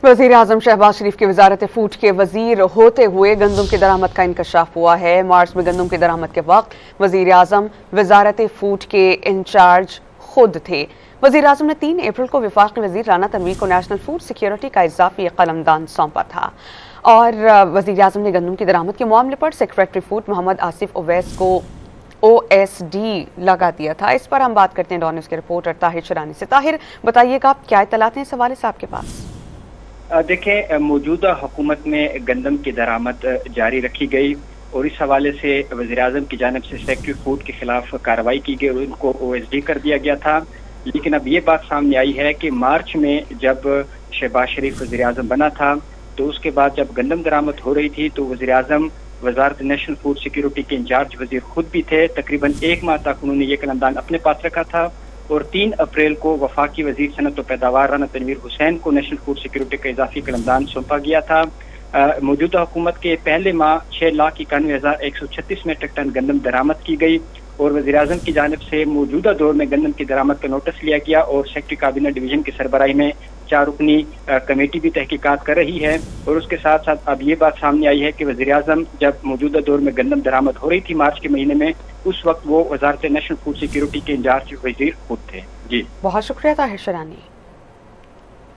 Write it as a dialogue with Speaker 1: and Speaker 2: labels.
Speaker 1: वज़ीर आज़म शहबाज शरीफ की वजारत फूड के वजीर होते हुए गंदम की दरामद का इंकशाफ हुआ है। मार्च में गंदम की दरामद के वक्त वज़ीर आज़म वजारत फूड के इंचार्ज खुद थे। वज़ीर आज़म ने 3 अप्रैल को वफाकी वज़ीर राना तनवीर को नेशनल फूड सिक्योरिटी का इजाफी कलमदान सौंपा था और वज़ीर आज़म ने गंदम की दरामद के मामले पर सेक्रेटरी फूड मोहम्मद आसिफ ओवैस को OSD लगा दिया था। इस पर हम बात करते हैं डॉन न्यूज़ के रिपोर्टर ताहिर शरानी से। ताहिर, बताइएगा आप क्या इत्तलात हैं इस हवाले से आपके पास?
Speaker 2: देखें, मौजूदा हुकूमत में गंदम की दरामद जारी रखी गई और इस हवाले से वज़ीर आज़म की जानिब से सेक्रेटरी फूड के खिलाफ कार्रवाई की गई और उनको OSD कर दिया गया था। लेकिन अब ये बात सामने आई है कि मार्च में जब शहबाज शरीफ वज़ीर आज़म बना था तो उसके बाद जब गंदम दरामद हो रही थी तो वज़ीर आज़म वजारत नेशनल फूड सिक्योरिटी के इंचार्ज वज़ीर खुद भी थे। तकरीबन 1 माह तक उन्होंने ये कलमदान अपने पास रखा था और 3 अप्रैल को वफाकी वजीर सनत व पैदावार राना तनवीर हुसैन को नेशनल फूड सिक्योरिटी का इजाफी कलमदान सौंपा गया था। मौजूदा हुकूमत के पहले माह 6,91,136 मेट्रिक टन गंदम दरामद की गई और वज़ीर आज़म की जानिब से मौजूदा दौर में गंदम की दरामद का नोटिस लिया गया और सेक्रेटरी काबीना डिवीजन की सरबराही में 4 रुकनी कमेटी भी तहकीकात कर रही है। और उसके साथ साथ अब ये बात सामने आई है कि वज़ीर आज़म जब मौजूदा दौर में गंदम दरामद हो रही थी मार्च के महीने में, उस वक्त वो वजारत नेशनल फूड सिक्योरिटी के इंचार्ज वज़ीर खुद थे। जी,
Speaker 1: बहुत शुक्रिया ताहिर शरानी।